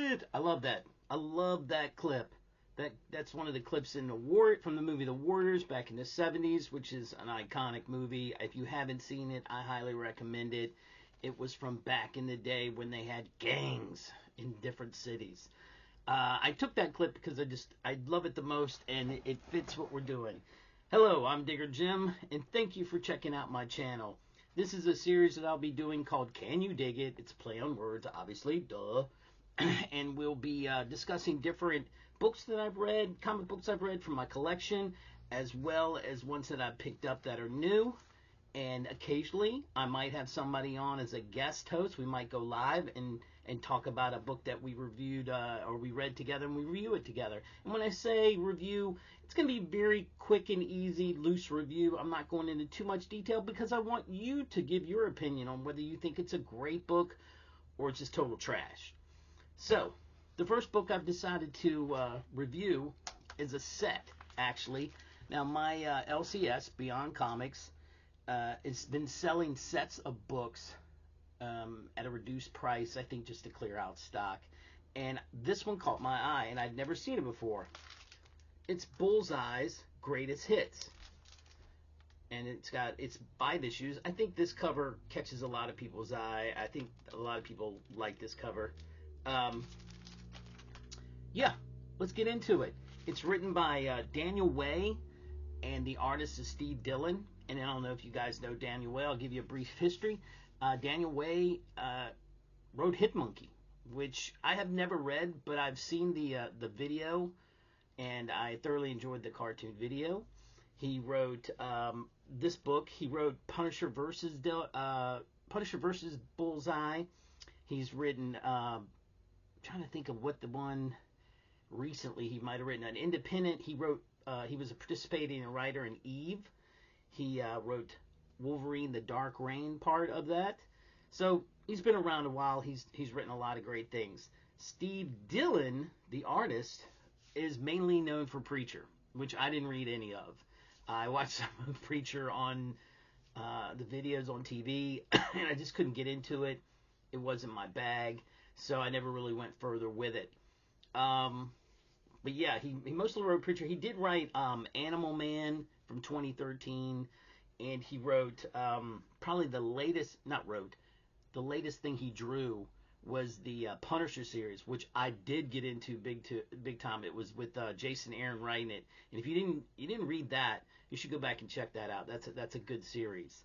it. I love that. I love that clip. That's one of the clips in from the movie The Warriors back in the 70s, which is an iconic movie. If you haven't seen it, I highly recommend it. It was from back in the day when they had gangs in different cities. I took that clip because I love it the most, and it fits what we're doing. Hello, I'm Digger Jim, and thank you for checking out my channel. This is a series that I'll be doing called Can You Dig It? It's a play on words, obviously, duh. And we'll be discussing different books that I've read, comic books I've read from my collection, as well as ones that I've picked up that are new. And occasionally, I might have somebody on as a guest host. We might go live and talk about a book that we reviewed or we read together, and we review it together. And when I say review, it's going to be very quick and easy, loose review. I'm not going into too much detail because I want you to give your opinion on whether you think it's a great book or it's just total trash. So, the first book I've decided to review is a set, actually. Now, my LCS, Beyond Comics, it's been selling sets of books at a reduced price, I think just to clear out stock. And this one caught my eye, and I'd never seen it before. It's Bullseye's Greatest Hits. And it's 5 issues. I think this cover catches a lot of people's eye. I think a lot of people like this cover. Yeah, let's get into it. It's written by Daniel Way, and the artist is Steve Dillon. And I don't know if you guys know Daniel Way. I'll give you a brief history. Daniel Way wrote Hitmonkey, which I have never read, but I've seen the video, and I thoroughly enjoyed the cartoon video. He wrote this book. He wrote Punisher versus Bullseye. He's written. Trying to think of what the one recently he might have written. An independent. He wrote. He was a participating writer in Eve. He wrote Wolverine: The Dark Reign part of that. So he's been around a while. He's written a lot of great things. Steve Dillon, the artist, is mainly known for Preacher, which I didn't read any of. I watched some of Preacher on the videos on TV, and I just couldn't get into it. It wasn't my bag, so I never really went further with it. But yeah, he mostly wrote Preacher. He did write Animal Man from 2013, and he wrote probably the latest thing he drew was the Punisher series, which I did get into big time. It was with Jason Aaron writing it, and if you didn't read that, you should go back and check that out. That's a good series.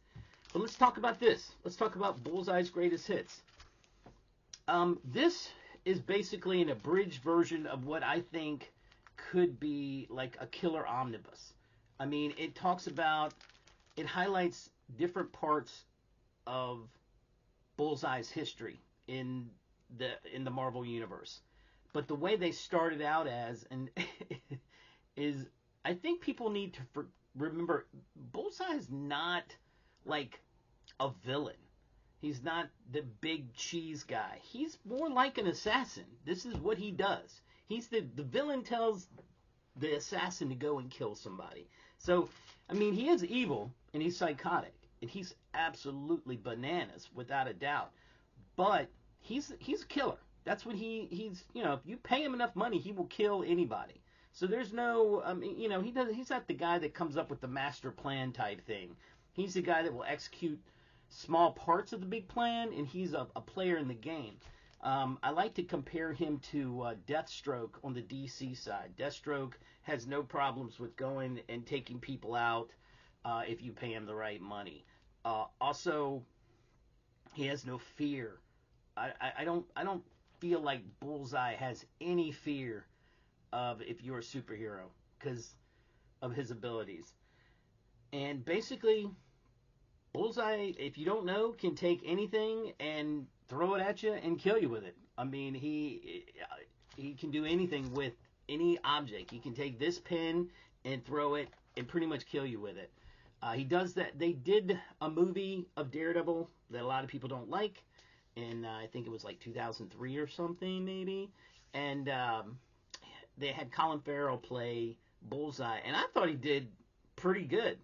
But let's talk about this. Let's talk about Bullseye's Greatest Hits. This is basically an abridged version of what I think could be like a killer omnibus. I mean, it highlights different parts of Bullseye's history in the Marvel universe. But the way they started out is I think people need to remember Bullseye is not like a villain. He's not the big cheese guy. He's more like an assassin. This is what he does. He's the villain tells the assassin to go and kill somebody. So, I mean, he is evil and he's psychotic and he's absolutely bananas without a doubt. But he's a killer. That's what he's. If you pay him enough money, he will kill anybody. So there's no, he's not the guy that comes up with the master plan type thing. He's the guy that will execute small parts of the big plan, and he's a player in the game. I like to compare him to Deathstroke on the DC side. Deathstroke has no problems with going and taking people out if you pay him the right money. Also, he has no fear. I don't feel like Bullseye has any fear of if you're a superhero because of his abilities. And basically, Bullseye, if you don't know, can take anything and throw it at you and kill you with it. I mean, he can do anything with any object. He can take this pen and throw it and pretty much kill you with it. He does that. They did a movie of Daredevil that a lot of people don't like, and I think it was like 2003 or something maybe. And they had Colin Farrell play Bullseye, and I thought he did pretty good.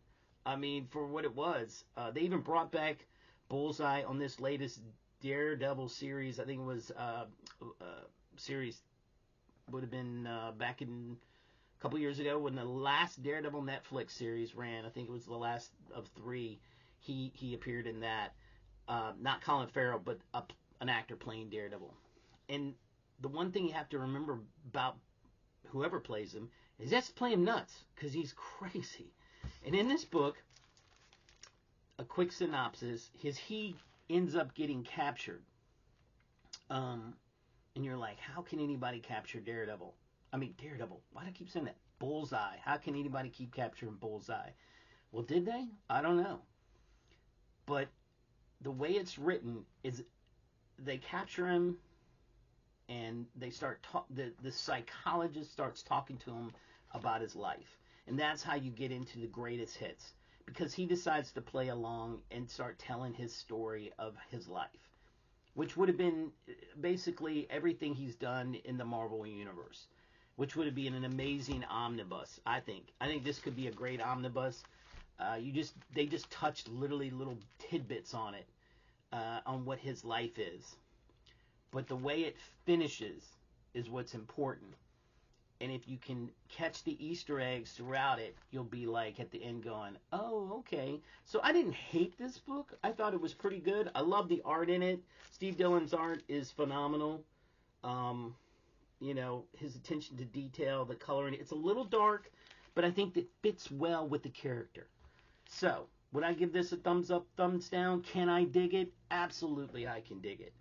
I mean, for what it was. They even brought back Bullseye on this latest Daredevil series. I think it was series would have been back in a couple years ago when the last Daredevil Netflix series ran. I think it was the last of 3. He appeared in that. Not Colin Farrell, but an actor playing Daredevil. And the one thing you have to remember about whoever plays him is that's play him nuts, because he's crazy. And in this book, a quick synopsis, he ends up getting captured. And you're like, how can anybody capture Daredevil? Daredevil. Why do I keep saying that? Bullseye. How can anybody keep capturing Bullseye? Well, did they? I don't know. But the way it's written is they capture him, and they start the psychologist starts talking to him about his life. And that's how you get into the greatest hits, because he decides to play along and start telling his story of his life, which would have been basically everything he's done in the Marvel Universe, which would have been an amazing omnibus, I think. I think this could be a great omnibus. They just touched literally little tidbits on it, on what his life is. But the way it finishes is what's important. And if you can catch the Easter eggs throughout it, you'll be like at the end going, oh, okay. So I didn't hate this book. I thought it was pretty good. I love the art in it. Steve Dillon's art is phenomenal. His attention to detail, the coloring. It's a little dark, but I think that fits well with the character. So, would I give this a thumbs up, thumbs down? Can I dig it? Absolutely, I can dig it.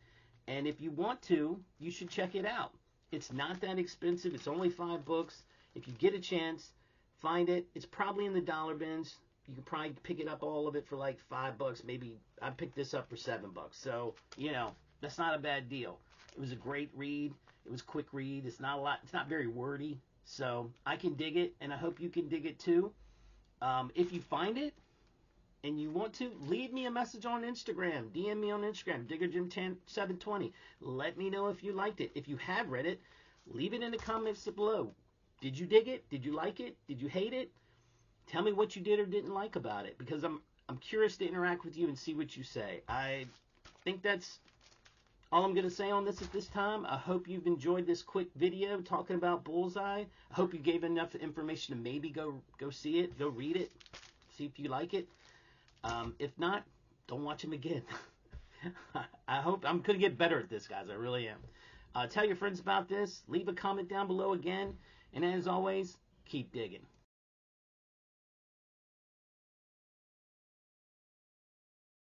And if you want to, you should check it out. It's not that expensive. It's only $5. If you get a chance, find it. It's probably in the dollar bins. You can probably pick it up, all of it, for like $5. Maybe I picked this up for $7. So, that's not a bad deal. It was a great read. It was a quick read. It's not a lot. It's not very wordy. So I can dig it, and I hope you can dig it too. If you find it and you want to, leave me a message on Instagram. DM me on Instagram, DiggerJim720. Let me know if you liked it. If you have read it, leave it in the comments below. Did you dig it? Did you like it? Did you hate it? Tell me what you did or didn't like about it, because I'm curious to interact with you and see what you say. I think that's all I'm going to say on this at this time. I hope you've enjoyed this quick video talking about Bullseye. I hope you gave enough information to maybe go see it, go read it, see if you like it. If not, don't watch him again. I hope I'm going to get better at this, guys. I really am. Tell your friends about this. Leave a comment down below again. And as always, keep digging.